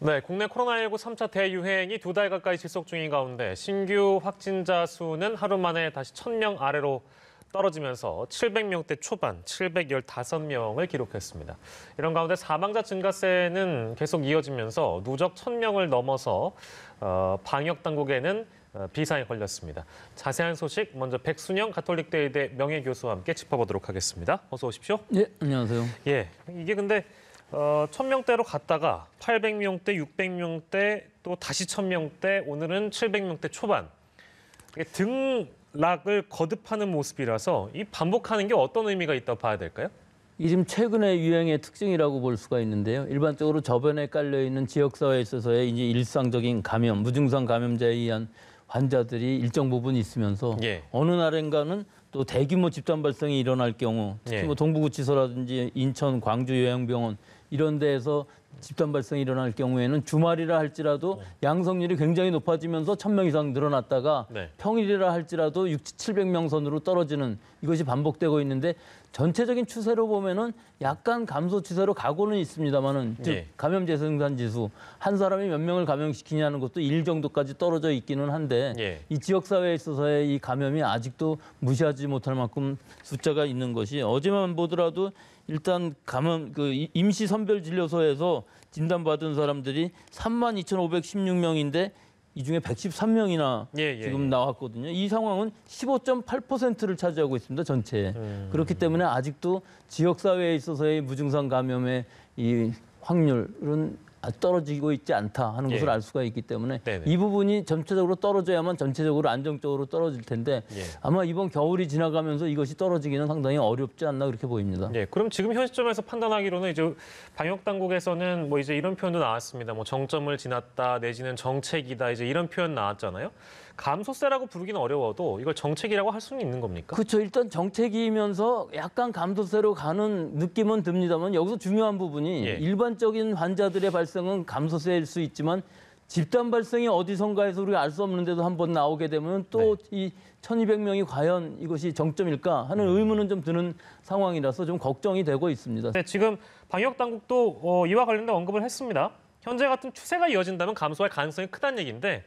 네, 국내 코로나19 3차 대유행이 2달 가까이 지속 중인 가운데 신규 확진자 수는 하루 만에 다시 1,000명 아래로 떨어지면서 700명대 초반, 715명을 기록했습니다. 이런 가운데 사망자 증가세는 계속 이어지면서 누적 1,000명을 넘어서 방역 당국에는 비상이 걸렸습니다. 자세한 소식 먼저 백순영 가톨릭대 의대 명예교수와 함께 짚어보도록 하겠습니다. 어서 오십시오. 네, 안녕하세요. 예, 이게 근데 1,000명대로 갔다가 800명대, 600명대, 또 다시 1,000명대, 오늘은 700명대 초반. 이게 등락을 거듭하는 모습이라서 이 반복하는 게 어떤 의미가 있다고 봐야 될까요? 이게 지금 최근의 유행의 특징이라고 볼 수가 있는데요. 일반적으로 저변에 깔려있는 지역사회에 있어서의 이제 일상적인 감염, 무증상 감염자에 의한 환자들이 일정 부분 있으면서 어느 날인가는 또 대규모 집단 발생이 일어날 경우 특히 뭐 동부구치소라든지 인천, 광주 요양병원 이런 데에서 집단 발생이 일어날 경우에는 주말이라 할지라도 양성률이 굉장히 높아지면서 1,000명 이상 늘어났다가 평일이라 할지라도 600~700명 선으로 떨어지는 이것이 반복되고 있는데 전체적인 추세로 보면은 약간 감소 추세로 가고는 있습니다만은 즉 감염 재생산 지수 한 사람이 몇 명을 감염시키냐는 것도 1 정도까지 떨어져 있기는 한데 이 지역 사회에 있어서의 이 감염이 아직도 무시하지 못할 만큼 숫자가 있는 것이 어제만 보더라도 일단 감염 임시 선별 진료소에서 진단받은 사람들이 32,516명인데 이 중에 113명이나 지금 나왔거든요. 이 상황은 15.8%를 차지하고 있습니다, 전체에. 그렇기 때문에 아직도 지역사회에 있어서의 무증상 감염의 이 확률은 떨어지고 있지 않다 하는 것을 알 수가 있기 때문에 이 부분이 전체적으로 떨어져야만 전체적으로 안정적으로 떨어질 텐데 아마 이번 겨울이 지나가면서 이것이 떨어지기는 상당히 어렵지 않나 그렇게 보입니다. 그럼 지금 현 시점에서 판단하기로는 이제 방역 당국에서는 뭐 이제 이런 표현도 나왔습니다. 뭐 정점을 지났다 내지는 정책이다 이제 이런 표현 나왔잖아요. 감소세라고 부르기는 어려워도 이걸 정책이라고 할 수는 있는 겁니까? 그렇죠. 일단 정책이면서 약간 감소세로 가는 느낌은 듭니다만 여기서 중요한 부분이 일반적인 환자들의 발생은 감소세일 수 있지만 집단 발생이 어디선가에서 우리가 알 수 없는데도 한번 나오게 되면 또 이 1,200명이 과연 이것이 정점일까 하는 의문은 좀 드는 상황이라서 좀 걱정이 되고 있습니다. 네, 지금 방역 당국도 이와 관련된 언급을 했습니다. 현재 같은 추세가 이어진다면 감소할 가능성이 크다는 얘기인데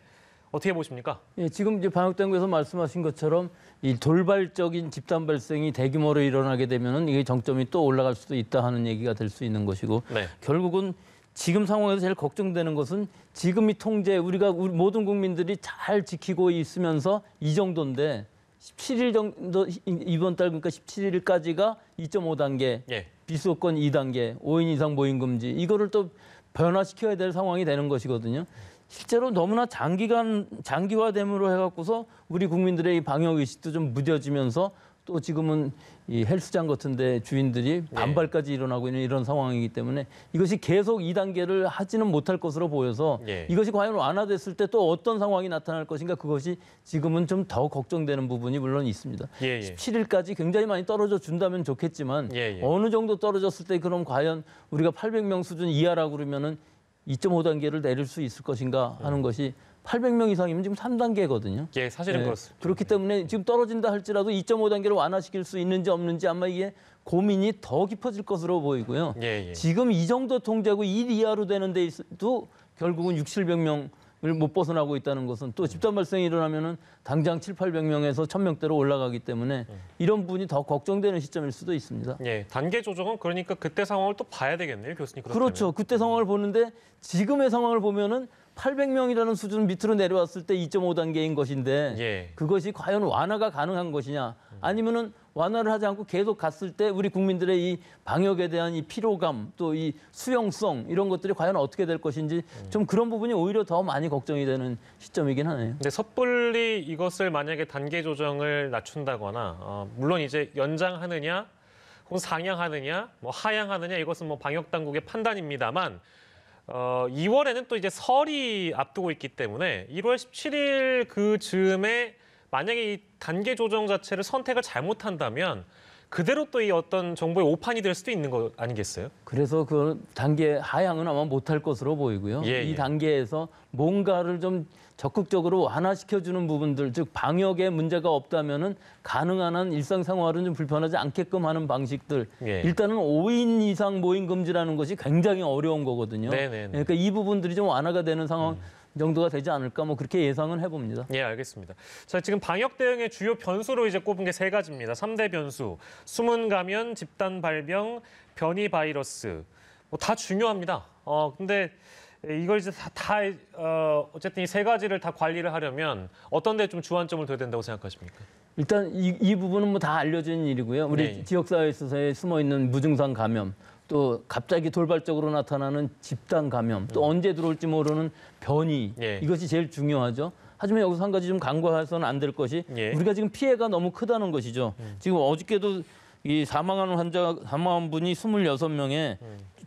어떻게 보십니까? 지금 이제 방역당국에서 말씀하신 것처럼 이 돌발적인 집단 발생이 대규모로 일어나게 되면은 이게 정점이 또 올라갈 수도 있다 하는 얘기가 될 수 있는 것이고 결국은 지금 상황에서 제일 걱정되는 것은 지금 이 통제 우리 모든 국민들이 잘 지키고 있으면서 이 정도인데 17일 정도 이번 달 그러니까 17일까지가 2.5단계, 비수도권 2단계, 5인 이상 모임 금지 이거를 또 변화시켜야 될 상황이 되는 것이거든요. 실제로 너무나 장기화됨으로 해갖고서 우리 국민들의 이 방역 의식도 좀 무뎌지면서 또 지금은 이 헬스장 같은데 주인들이 반발까지 일어나고 있는 이런 상황이기 때문에 이것이 계속 2단계를 하지는 못할 것으로 보여서 이것이 과연 완화됐을 때 또 어떤 상황이 나타날 것인가 그것이 지금은 좀 더 걱정되는 부분이 물론 있습니다. 17일까지 굉장히 많이 떨어져 준다면 좋겠지만 어느 정도 떨어졌을 때 그럼 과연 우리가 800명 수준 이하라고 그러면은 2.5단계를 내릴 수 있을 것인가 하는 것이 800명 이상이면 지금 3단계거든요. 사실은 그렇습니다. 그렇기 때문에 지금 떨어진다 할지라도 2.5단계를 완화시킬 수 있는지 없는지 아마 이게 고민이 더 깊어질 것으로 보이고요. 지금 이 정도 통제하고 1 이하로 되는 데도 결국은 600~700명을 못 벗어나고 있다는 것은 또 집단 발생이 일어나면은 당장 700~800명에서 1,000명대로 올라가기 때문에 이런 부분이 더 걱정되는 시점일 수도 있습니다. 단계 조정은 그러니까 그때 상황을 또 봐야 되겠네요, 교수님. 그렇다면. 그렇죠. 그때 상황을 보는데 지금의 상황을 보면은 800명이라는 수준 밑으로 내려왔을 때 2.5단계인 것인데 그것이 과연 완화가 가능한 것이냐 아니면은 완화를 하지 않고 계속 갔을 때 우리 국민들의 이 방역에 대한 이 피로감 또 이 수용성 이런 것들이 과연 어떻게 될 것인지 좀 그런 부분이 오히려 더 많이 걱정이 되는 시점이긴 하네요. 근데 섣불리 이것을 만약에 단계 조정을 낮춘다거나 물론 이제 연장하느냐 혹은 상향하느냐 뭐 하향하느냐 이것은 뭐 방역 당국의 판단입니다만 2월에는 또 이제 설이 앞두고 있기 때문에 1월 17일 그 즈음에 만약에 이 단계 조정 자체를 선택을 잘못한다면 그대로 또 이 어떤 정보의 오판이 될 수도 있는 거 아니겠어요? 그래서 그 단계 하향은 아마 못할 것으로 보이고요. 예, 이 예. 단계에서 뭔가를 좀 적극적으로 완화시켜주는 부분들, 즉 방역에 문제가 없다면은 가능한 한 일상생활은 좀 불편하지 않게끔 하는 방식들. 예. 일단은 5인 이상 모임 금지라는 것이 굉장히 어려운 거거든요. 네네네. 그러니까 이 부분들이 좀 완화가 되는 상황 정도가 되지 않을까 뭐 그렇게 예상은 해봅니다. 예, 알겠습니다. 자, 지금 방역 대응의 주요 변수로 이제 꼽은 게 세 가지입니다. 3대 변수, 숨은 감염, 집단 발병, 변이 바이러스. 뭐 다 중요합니다. 근데 이걸 이제 어쨌든 이 세 가지를 다 관리를 하려면 어떤 데 좀 주안점을 둬야 된다고 생각하십니까? 일단 이 부분은 뭐 다 알려진 일이고요. 우리 네. 지역사회에서 숨어 있는 무증상 감염, 또 갑자기 돌발적으로 나타나는 집단 감염, 또 언제 들어올지 모르는 변이, 예. 이것이 제일 중요하죠. 하지만 여기서 한 가지 좀 간과해서는 안 될 것이 예. 우리가 지금 피해가 너무 크다는 것이죠. 지금 어저께도 이 사망한 분이 26명에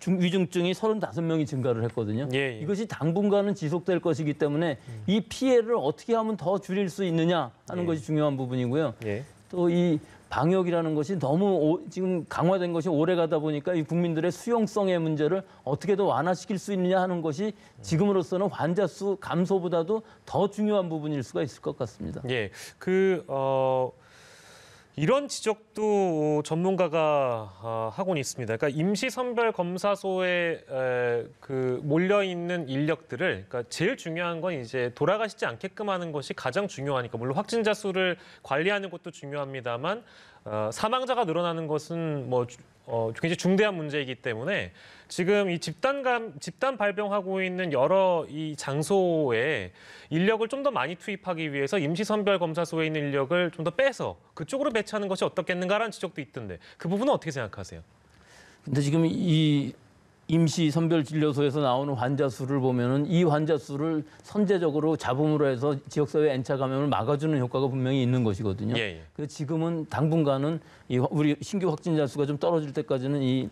위중증이 35명이 증가를 했거든요. 예, 예. 이것이 당분간은 지속될 것이기 때문에 이 피해를 어떻게 하면 더 줄일 수 있느냐 하는 예. 것이 중요한 부분이고요. 예. 또 이 방역이라는 것이 너무 지금 강화된 것이 오래 가다 보니까 이 국민들의 수용성의 문제를 어떻게 더 완화시킬 수 있느냐 하는 것이 지금으로서는 환자 수 감소보다도 더 중요한 부분일 수가 있을 것 같습니다. 예. 이런 지적도 전문가가 하고는 있습니다. 그러니까 임시선별검사소에 몰려 있는 인력들을, 그러니까 제일 중요한 건 이제 돌아가시지 않게끔 하는 것이 가장 중요하니까, 물론 확진자 수를 관리하는 것도 중요합니다만 사망자가 늘어나는 것은 굉장히 중대한 문제이기 때문에 지금 이 집단 발병하고 있는 여러 이 장소에 인력을 좀 더 많이 투입하기 위해서 임시선별검사소에 있는 인력을 좀 더 빼서 그쪽으로 배치하는 것이 어떻겠는가라는 지적도 있던데 그 부분은 어떻게 생각하세요? 근데 지금 이 임시 선별 진료소에서 나오는 환자 수를 보면은 이 환자 수를 선제적으로 잡음으로 해서 지역사회 N차 감염을 막아주는 효과가 분명히 있는 것이거든요. 예, 예. 그래서 지금은 당분간은 우리 신규 확진자 수가 좀 떨어질 때까지는 이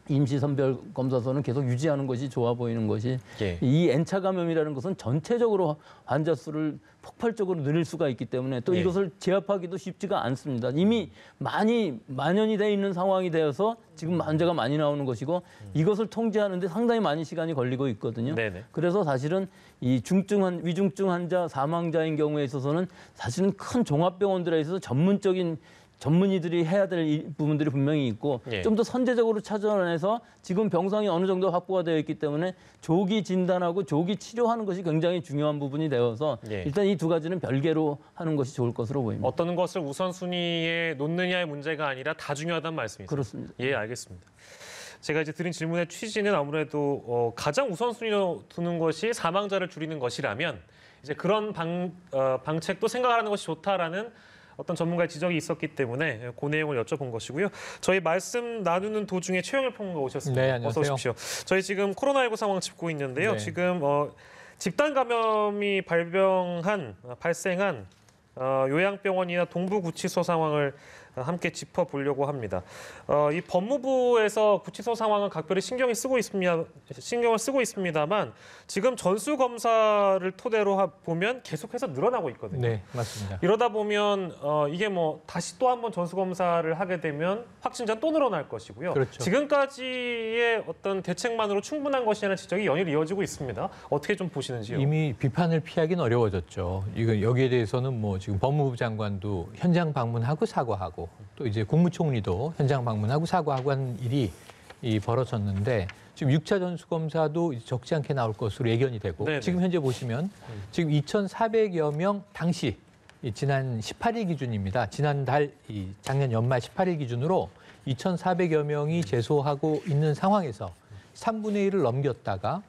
임시 선별 검사소는 계속 유지하는 것이 좋아 보이는 것이 예. 이 N차 감염이라는 것은 전체적으로 환자 수를 폭발적으로 늘릴 수가 있기 때문에 또 예. 이것을 제압하기도 쉽지가 않습니다. 이미 만연이 돼 있는 상황이 되어서 지금 환자가 많이 나오는 것이고 이것을 통제하는데 상당히 많은 시간이 걸리고 있거든요. 네네. 그래서 사실은 이 위중증 환자 사망자인 경우에 있어서는 사실은 큰 종합병원들에 있어서 전문의들이 해야 될 부분들이 분명히 있고 예. 좀 더 선제적으로 찾아내서 지금 병상이 어느 정도 확보가 되어 있기 때문에 조기 진단하고 조기 치료하는 것이 굉장히 중요한 부분이 되어서 예. 일단 이 두 가지는 별개로 하는 것이 좋을 것으로 보입니다. 어떤 것을 우선순위에 놓느냐의 문제가 아니라 다 중요하다는 말씀이세요? 그렇습니다. 예, 알겠습니다. 제가 이제 드린 질문의 취지는 아무래도 가장 우선순위로 두는 것이 사망자를 줄이는 것이라면 이제 그런 방책도 생각하는 것이 좋다라는 어떤 전문가의 지적이 있었기 때문에 그 내용을 여쭤본 것이고요. 저희 말씀 나누는 도중에 최영일 평론가 오셨습니다. 네, 안녕하세요. 어서 오십시오. 저희 지금 코로나19 상황 짚고 있는데요. 네. 지금 집단 감염이 발생한 요양병원이나 동부구치소 상황을 함께 짚어보려고 합니다. 이 법무부에서 구치소 상황은 각별히 신경을 쓰고 있습니다만 지금 전수 검사를 토대로 보면 계속해서 늘어나고 있거든요. 네, 맞습니다. 이러다 보면 이게 다시 또 한 번 전수 검사를 하게 되면 확진자 또 늘어날 것이고요. 그렇죠. 지금까지의 어떤 대책만으로 충분한 것이라는 지적이 연일 이어지고 있습니다. 어떻게 좀 보시는지요? 이미 비판을 피하기는 어려워졌죠. 여기에 대해서는 지금 법무부 장관도 현장 방문하고 사과하고 또 이제 국무총리도 현장 방문하고 사과하고 한 일이 벌어졌는데 지금 6차 전수검사도 적지 않게 나올 것으로 예견이 되고 네네. 지금 현재 보시면 지금 2,400여 명 당시 지난 18일 기준입니다. 지난달 작년 연말 18일 기준으로 2,400여 명이 재소하고 있는 상황에서 3분의 1을 넘겼다가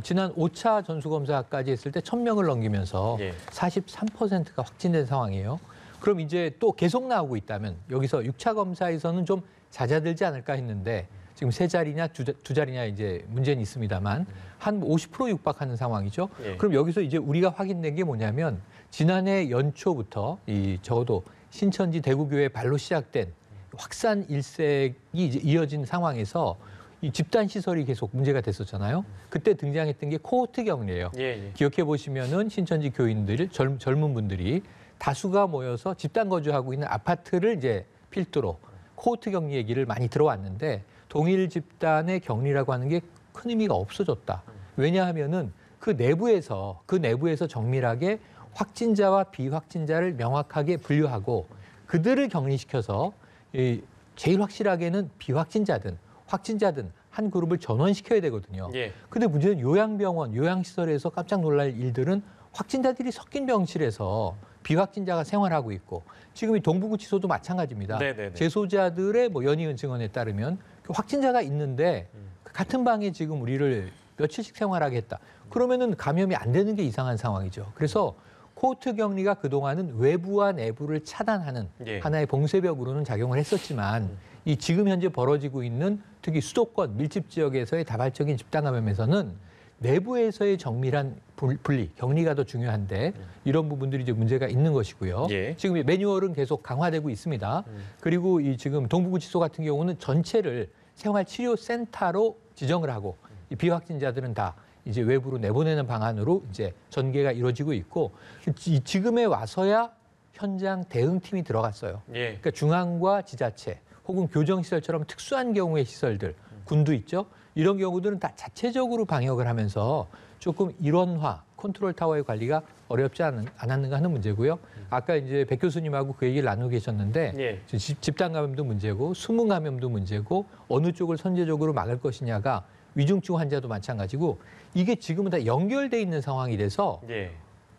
지난 5차 전수검사까지 했을 때 1,000명을 넘기면서 예. 43%가 확진된 상황이에요. 그럼 이제 또 계속 나오고 있다면 여기서 6차 검사에서는 좀 잦아들지 않을까 했는데 지금 세 자리냐 두 자리냐 이제 문제는 있습니다만 한 50% 육박하는 상황이죠. 예. 그럼 여기서 이제 우리가 확인된 게 뭐냐면 지난해 연초부터 적어도 신천지 대구교회 발로 시작된 확산 일색이 이제 이어진 상황에서 이 집단 시설이 계속 문제가 됐었잖아요. 그때 등장했던 게 코호트 격리예요. 예. 기억해 보시면은 신천지 교인들 젊은 분들이 다수가 모여서 집단 거주하고 있는 아파트를 이제 필두로 코호트 격리 얘기를 많이 들어왔는데 동일 집단의 격리라고 하는 게 큰 의미가 없어졌다. 왜냐하면은 그 내부에서 정밀하게 확진자와 비확진자를 명확하게 분류하고 그들을 격리시켜서 제일 확실하게는 비확진자든 확진자든 한 그룹을 전원시켜야 되거든요. 근데 문제는 요양병원, 요양시설에서 깜짝 놀랄 일들은 확진자들이 섞인 병실에서 비확진자가 생활하고 있고 지금 이 동부구치소도 마찬가지입니다. 네네네. 재소자들의 뭐 연이은 증언에 따르면 그 확진자가 있는데 같은 방에 지금 우리를 며칠씩 생활하게 했다. 그러면은 감염이 안 되는 게 이상한 상황이죠. 그래서 코호트 격리가 그동안은 외부와 내부를 차단하는 하나의 봉쇄벽으로는 작용을 했었지만 이 지금 현재 벌어지고 있는 특히 수도권 밀집 지역에서의 다발적인 집단 감염에서는 내부에서의 정밀한 분리, 격리가 더 중요한데 이런 부분들이 이제 문제가 있는 것이고요. 지금 매뉴얼은 계속 강화되고 있습니다. 그리고 이 지금 동부구치소 같은 경우는 전체를 생활치료센터로 지정을 하고 이 비확진자들은 다 이제 외부로 내보내는 방안으로 이제 전개가 이루어지고 있고 지금에 와서야 현장 대응팀이 들어갔어요. 그러니까 중앙과 지자체 혹은 교정시설처럼 특수한 경우의 시설들, 군도 있죠. 이런 경우들은 다 자체적으로 방역을 하면서 조금 일원화, 컨트롤 타워의 관리가 어렵지 않았는가 하는 문제고요. 아까 이제 백 교수님하고 그 얘기를 나누고 계셨는데 집단 감염도 문제고 숨은 감염도 문제고 어느 쪽을 선제적으로 막을 것이냐가 위중증 환자도 마찬가지고 이게 지금은 다 연결돼 있는 상황이 돼서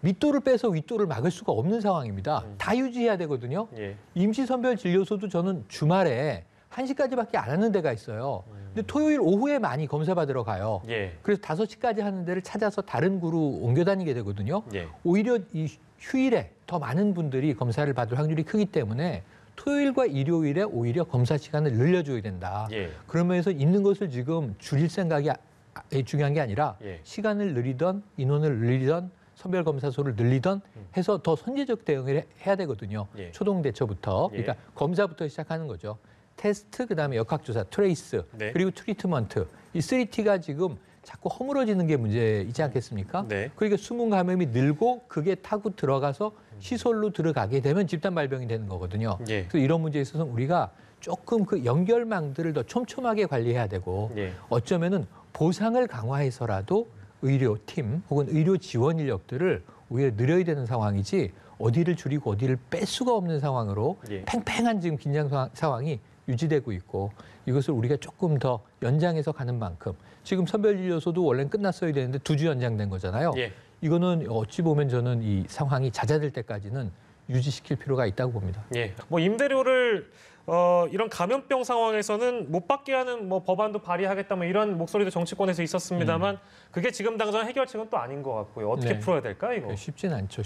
밑도를 빼서 윗도를 막을 수가 없는 상황입니다. 다 유지해야 되거든요. 임시선별진료소도 저는 주말에 1시까지밖에 안 하는 데가 있어요. 근데 토요일 오후에 많이 검사 받으러 가요. 그래서 5시까지 하는 데를 찾아서 다른 구로 옮겨 다니게 되거든요. 오히려 이 휴일에 더 많은 분들이 검사를 받을 확률이 크기 때문에 토요일과 일요일에 오히려 검사 시간을 늘려줘야 된다. 그러면서 있는 것을 지금 줄일 생각이 중요한 게 아니라 시간을 늘리던 인원을 늘리던 선별검사소를 늘리던 해서 더 선제적 대응을 해야 되거든요. 초동 대처부터. 그러니까 검사부터 시작하는 거죠. 테스트, 그다음에 역학조사, 트레이스, 그리고 트리트먼트. 이 3T가 지금 자꾸 허물어지는 게 문제이지 않겠습니까? 그러니까 숨은 감염이 늘고 그게 타고 들어가서 시설로 들어가게 되면 집단 발병이 되는 거거든요. 그래서 이런 문제에 있어서 우리가 조금 그 연결망들을 더 촘촘하게 관리해야 되고 어쩌면은 보상을 강화해서라도 의료팀 혹은 의료 지원 인력들을 오히려 늘려야 되는 상황이지 어디를 줄이고 어디를 뺄 수가 없는 상황으로 팽팽한 지금 긴장 상황이 유지되고 있고 이것을 우리가 조금 더 연장해서 가는 만큼 지금 선별진료소도 원래는 끝났어야 되는데 2주 연장된 거잖아요. 이거는 어찌 보면 저는 이 상황이 잦아들 때까지는 유지시킬 필요가 있다고 봅니다. 뭐 임대료를 이런 감염병 상황에서는 못 받게 하는 뭐 법안도 발의하겠다 뭐 이런 목소리도 정치권에서 있었습니다만 그게 지금 당장 해결책은 또 아닌 것 같고요. 어떻게 풀어야 될까 이거? 쉽진 않죠.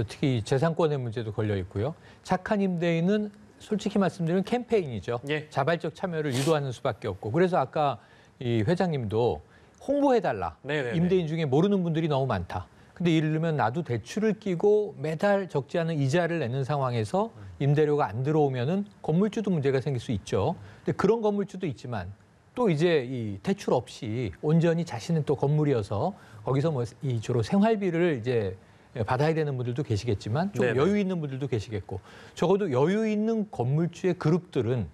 특히 재산권의 문제도 걸려 있고요. 착한 임대인은 솔직히 말씀드리면 캠페인이죠. 자발적 참여를 유도하는 수밖에 없고. 그래서 아까 이 회장님도 홍보해달라. 임대인 중에 모르는 분들이 너무 많다. 근데 예를 들면 나도 대출을 끼고 매달 적지 않은 이자를 내는 상황에서 임대료가 안 들어오면은 건물주도 문제가 생길 수 있죠. 근데 그런 건물주도 있지만 또 이제 이 대출 없이 온전히 자신은 또 건물이어서 거기서 뭐 이 주로 생활비를 이제 받아야 되는 분들도 계시겠지만 좀 여유 있는 분들도 계시겠고 적어도 여유 있는 건물주의 그룹들은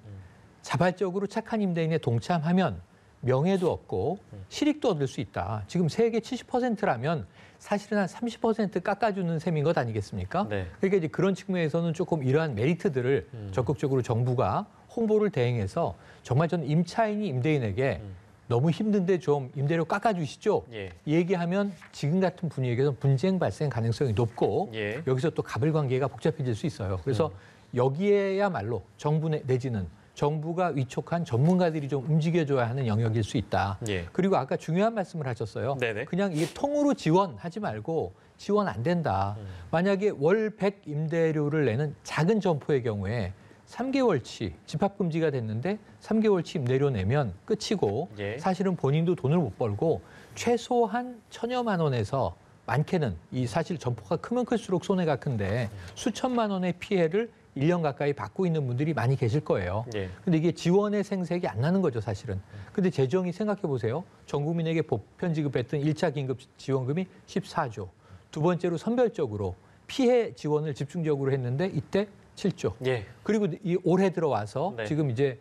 자발적으로 착한 임대인에 동참하면 명예도 얻고 실익도 얻을 수 있다. 지금 세계 70%라면 사실은 한 30% 깎아주는 셈인 것 아니겠습니까? 그러니까 이제 그런 측면에서는 조금 이러한 메리트들을 적극적으로 정부가 홍보를 대행해서 정말 저는 임차인이 임대인에게 너무 힘든데 좀 임대료 깎아주시죠. 얘기하면 지금 같은 분위기에서 분쟁 발생 가능성이 높고 여기서 또 가불관계가 복잡해질 수 있어요. 그래서 여기에야말로 정부 내지는 정부가 위촉한 전문가들이 좀 움직여줘야 하는 영역일 수 있다. 그리고 아까 중요한 말씀을 하셨어요. 그냥 이게 통으로 지원하지 말고 지원 안 된다. 만약에 월 100 임대료를 내는 작은 점포의 경우에 3개월치 집합금지가 됐는데 3개월치 임대료 내면 끝이고 사실은 본인도 돈을 못 벌고 최소한 1,000여만 원에서 많게는 이 사실 점포가 크면 클수록 손해가 큰데 수천만 원의 피해를 1년 가까이 받고 있는 분들이 많이 계실 거예요. 근데 이게 지원의 생색이 안 나는 거죠, 사실은. 근데 재정이 생각해 보세요. 전 국민에게 보편 지급했던 1차 긴급 지원금이 14조. 두 번째로 선별적으로 피해 지원을 집중적으로 했는데 이때 7조. 예. 그리고 이 올해 들어와서 네. 지금 이제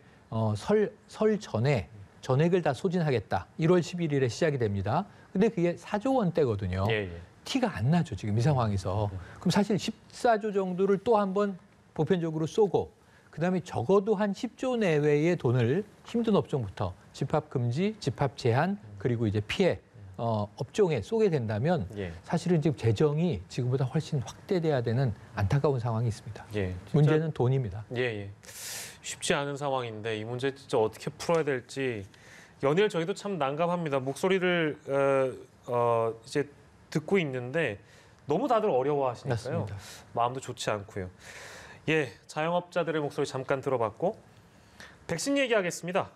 설 전에 전액을 다 소진하겠다. 1월 11일에 시작이 됩니다. 근데 그게 4조 원대거든요. 예, 예. 티가 안 나죠, 지금 이 상황에서. 그럼 사실 14조 정도를 또 한번 보편적으로 쏘고 그다음에 적어도 한 10조 내외의 돈을 힘든 업종부터 집합 금지, 집합 제한, 그리고 이제 피해 업종에 쏘게 된다면 예. 사실은 지금 재정이 지금보다 훨씬 확대돼야 되는 안타까운 상황이 있습니다. 예. 진짜, 문제는 돈입니다. 예, 예. 쉽지 않은 상황인데 이 문제 진짜 어떻게 풀어야 될지 연일 저희도 참 난감합니다. 목소리를 이제 듣고 있는데 너무 다들 어려워하시니까요. 맞습니다. 마음도 좋지 않고요. 예, 자영업자들의 목소리 잠깐 들어봤고 백신 얘기하겠습니다.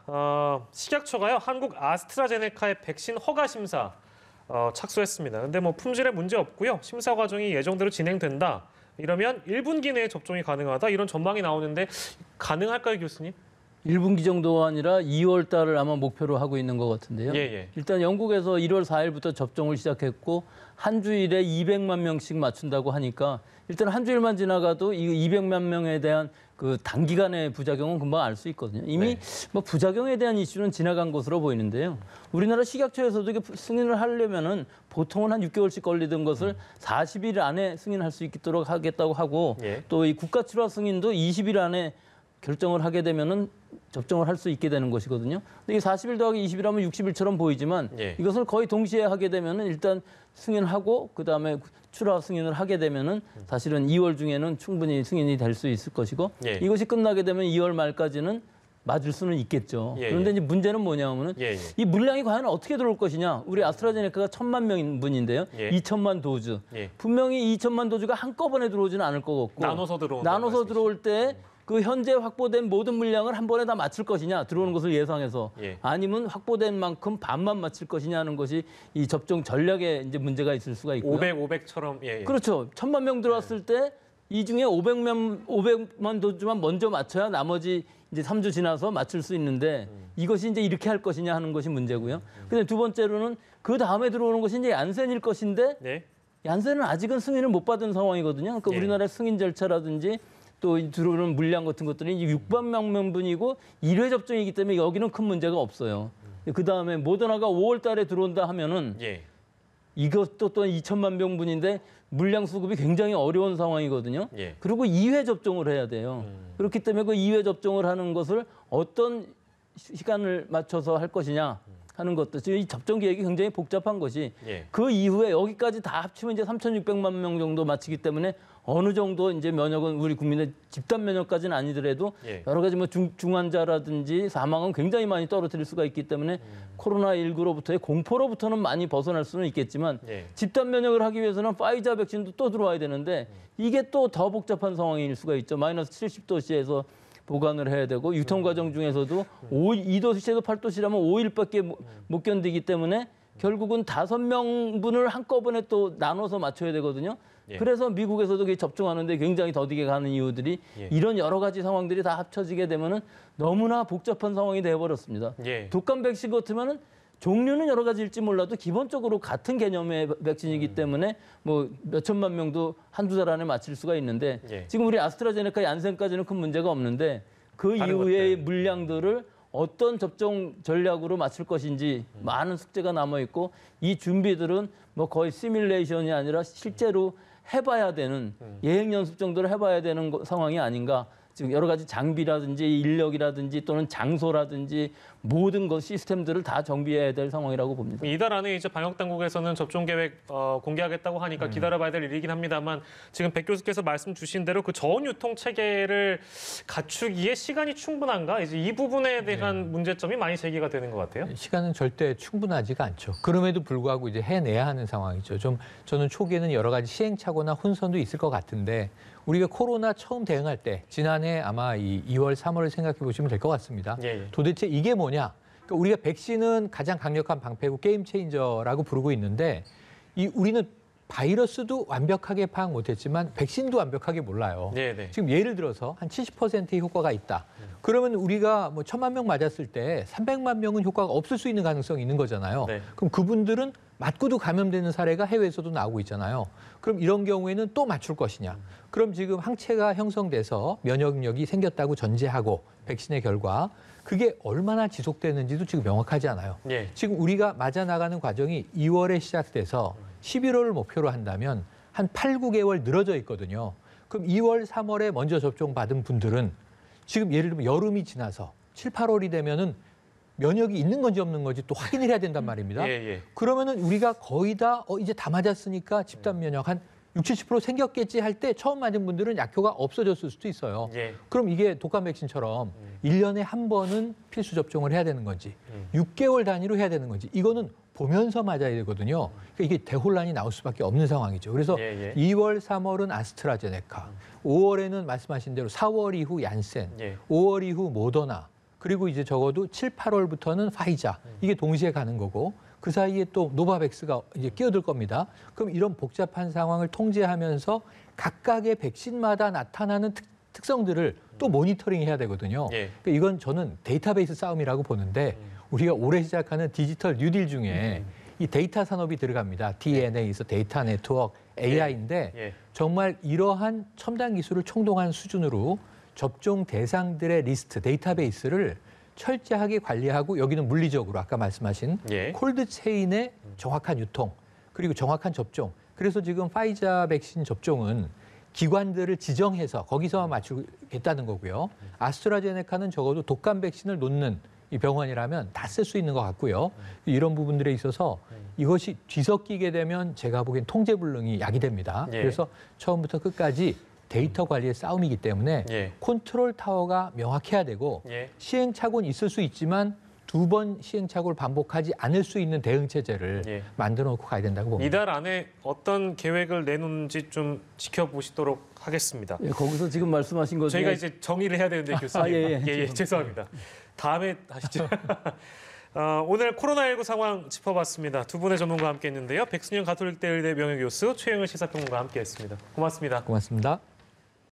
식약처가요 한국 아스트라제네카의 백신 허가 심사 착수했습니다. 근데 뭐 품질에 문제 없고요. 심사 과정이 예정대로 진행된다. 이러면 1분기 내에 접종이 가능하다. 이런 전망이 나오는데 가능할까요, 교수님? 1분기 정도가 아니라 2월 달을 아마 목표로 하고 있는 것 같은데요. 예, 예. 일단 영국에서 1월 4일부터 접종을 시작했고 한 주일에 200만 명씩 맞춘다고 하니까 일단 한 주일만 지나가도 이 200만 명에 대한 그 단기간의 부작용은 금방 알 수 있거든요. 이미 뭐 부작용에 대한 이슈는 지나간 것으로 보이는데요. 우리나라 식약처에서도 이게 승인을 하려면은 보통은 한 6개월씩 걸리던 것을 40일 안에 승인할 수 있도록 하겠다고 하고 또 이 국가 출하 승인도 20일 안에 결정을 하게 되면은 접종을 할 수 있게 되는 것이거든요. 근데 이게 40일 더하기 20일 하면 60일처럼 보이지만 이것을 거의 동시에 하게 되면은 일단 승인하고 그다음에 출하 승인을 하게 되면은 사실은 2월 중에는 충분히 승인이 될 수 있을 것이고 이것이 끝나게 되면 2월 말까지는 맞을 수는 있겠죠. 그런데 이제 문제는 뭐냐면은 이 물량이 과연 어떻게 들어올 것이냐. 우리 아스트라제네카가 1,000만 명분인데요. 2천만 도즈. 분명히 2천만 도즈가 한꺼번에 들어오지는 않을 것 같고 나눠서 들어올 때 그 현재 확보된 모든 물량을 한 번에 다 맞출 것이냐, 들어오는 것을 예상해서 아니면 확보된 만큼 반만 맞출 것이냐 하는 것이 이 접종 전략에 이제 문제가 있을 수가 있고요. 500처럼 그렇죠. 1,000만 명 들어왔을 때 이 중에 500만 도주만 먼저 맞춰야 나머지 이제 3주 지나서 맞출 수 있는데 이것이 이제 이렇게 할 것이냐 하는 것이 문제고요. 근데 두 번째로는 그 다음에 들어오는 것이 이제 얀센일 것인데 얀센은 아직은 승인을 못 받은 상황이거든요. 그러니까 우리나라의 승인 절차라든지 또 들어오는 물량 같은 것들이 600만 명분이고 1회 접종이기 때문에 여기는 큰 문제가 없어요. 그다음에 모더나가 5월 달에 들어온다 하면은 이것도 또 2천만 명분인데 물량 수급이 굉장히 어려운 상황이거든요. 그리고 2회 접종을 해야 돼요. 그렇기 때문에 그 2회 접종을 하는 것을 어떤 시간을 맞춰서 할 것이냐 하는 것도 지금 이 접종 계획이 굉장히 복잡한 것이 그 이후에 여기까지 다 합치면 이제 3,600만 명 정도 마치기 때문에 어느 정도 이제 면역은 우리 국민의 집단 면역까지는 아니더라도 여러 가지 뭐 중환자라든지 사망은 굉장히 많이 떨어뜨릴 수가 있기 때문에 코로나19로부터의 공포로부터는 많이 벗어날 수는 있겠지만 집단 면역을 하기 위해서는 파이자 백신도 또 들어와야 되는데 이게 또 더 복잡한 상황일 수가 있죠. 마이너스 70도씨에서 보관을 해야 되고 유통 과정 중에서도 2도씨에서 8도씨라면 5일밖에 못 견디기 때문에 결국은 5명분을 한꺼번에 또 나눠서 맞춰야 되거든요. 그래서 미국에서도 접종하는데 굉장히 더디게 가는 이유들이 이런 여러 가지 상황들이 다 합쳐지게 되면은 너무나 복잡한 상황이 되어버렸습니다. 독감 백신 같으면은 종류는 여러 가지일지 몰라도 기본적으로 같은 개념의 백신이기 때문에 뭐 몇천만 명도 한두 달 안에 맞힐 수가 있는데 지금 우리 아스트라제네카 얀센까지는 큰 문제가 없는데 그 이후의 물량들을 어떤 접종 전략으로 맞출 것인지 많은 숙제가 남아있고 이 준비들은 뭐 거의 시뮬레이션이 아니라 실제로 해봐야 되는 예행 연습 정도를 해봐야 되는 상황이 아닌가. 지금 여러 가지 장비라든지 인력이라든지 또는 장소라든지 모든 것 시스템들을 다 정비해야 될 상황이라고 봅니다. 이달 안에 이제 방역 당국에서는 접종 계획 공개하겠다고 하니까 기다려봐야 될 일이긴 합니다만 지금 백 교수께서 말씀 주신 대로 그 저온 유통 체계를 갖추기에 시간이 충분한가? 이제 이 부분에 대한 문제점이 많이 제기가 되는 것 같아요. 시간은 절대 충분하지가 않죠. 그럼에도 불구하고 이제 해내야 하는 상황이죠. 저는 초기에는 여러 가지 시행착오나 혼선도 있을 것 같은데 우리가 코로나 처음 대응할 때 지난해 아마 이 2월, 3월을 생각해 보시면 될 것 같습니다. 도대체 이게 뭐냐? 그러니까 우리가 백신은 가장 강력한 방패고 게임 체인저라고 부르고 있는데 우리는 바이러스도 완벽하게 파악 못했지만 백신도 완벽하게 몰라요. 지금 예를 들어서 한 70%의 효과가 있다. 그러면 우리가 뭐 1,000만 명 맞았을 때 300만 명은 효과가 없을 수 있는 가능성이 있는 거잖아요. 그럼 그분들은 맞고도 감염되는 사례가 해외에서도 나오고 있잖아요. 그럼 이런 경우에는 또 맞출 것이냐. 그럼 지금 항체가 형성돼서 면역력이 생겼다고 전제하고 백신의 결과 그게 얼마나 지속되는지도 지금 명확하지 않아요. 예. 지금 우리가 맞아 나가는 과정이 2월에 시작돼서 11월을 목표로 한다면 한 8, 9개월 늘어져 있거든요. 그럼 2월, 3월에 먼저 접종 받은 분들은 지금 예를 들면 여름이 지나서 7, 8월이 되면은 면역이 있는 건지 없는 건지 또 확인을 해야 된단 말입니다. 그러면은 우리가 거의 다 이제 다 맞았으니까 집단 면역 한 60, 70% 생겼겠지 할 때 처음 맞은 분들은 약효가 없어졌을 수도 있어요. 그럼 이게 독감 백신처럼 1년에 한 번은 필수 접종을 해야 되는 건지 6개월 단위로 해야 되는 건지 이거는 보면서 맞아야 되거든요. 그러니까 이게 대혼란이 나올 수밖에 없는 상황이죠. 그래서 2월, 3월은 아스트라제네카, 5월에는 말씀하신 대로 4월 이후 얀센, 5월 이후 모더나, 그리고 이제 적어도 7, 8월부터는 파이자. 이게 동시에 가는 거고 그 사이에 또 노바백스가 이제 끼어들 겁니다. 그럼 이런 복잡한 상황을 통제하면서 각각의 백신마다 나타나는 특성들을 또 모니터링 해야 되거든요. 그러니까 이건 저는 데이터베이스 싸움이라고 보는데 우리가 올해 시작하는 디지털 뉴딜 중에 이 데이터 산업이 들어갑니다. DNA에서 데이터 네트워크, AI인데 정말 이러한 첨단 기술을 총동한 수준으로 접종 대상들의 리스트, 데이터베이스를 철저하게 관리하고 여기는 물리적으로 아까 말씀하신 콜드 체인의 정확한 유통 그리고 정확한 접종. 그래서 지금 파이자 백신 접종은 기관들을 지정해서 거기서만 맞추겠다는 거고요. 아스트라제네카는 적어도 독감 백신을 놓는 이 병원이라면 다 쓸 수 있는 것 같고요. 이런 부분들에 있어서 이것이 뒤섞이게 되면 제가 보기엔 통제불능이 야기됩니다. 그래서 처음부터 끝까지 데이터 관리의 싸움이기 때문에 컨트롤 타워가 명확해야 되고 시행착오는 있을 수 있지만 2번 시행착오를 반복하지 않을 수 있는 대응 체제를 만들어 놓고 가야 된다고 봅니다. 이달 안에 어떤 계획을 내놓는지 좀 지켜보시도록 하겠습니다. 거기서 지금 말씀하신 것 중에 저희가 이제 정리를 해야 되는데 교수님. 죄송합니다. 다음에 하시죠. 오늘 코로나19 상황 짚어봤습니다. 두 분의 전문가와 함께했는데요. 백승현 가톨릭대 의대 명예교수, 최영일 시사평론가와 함께했습니다. 고맙습니다. 고맙습니다.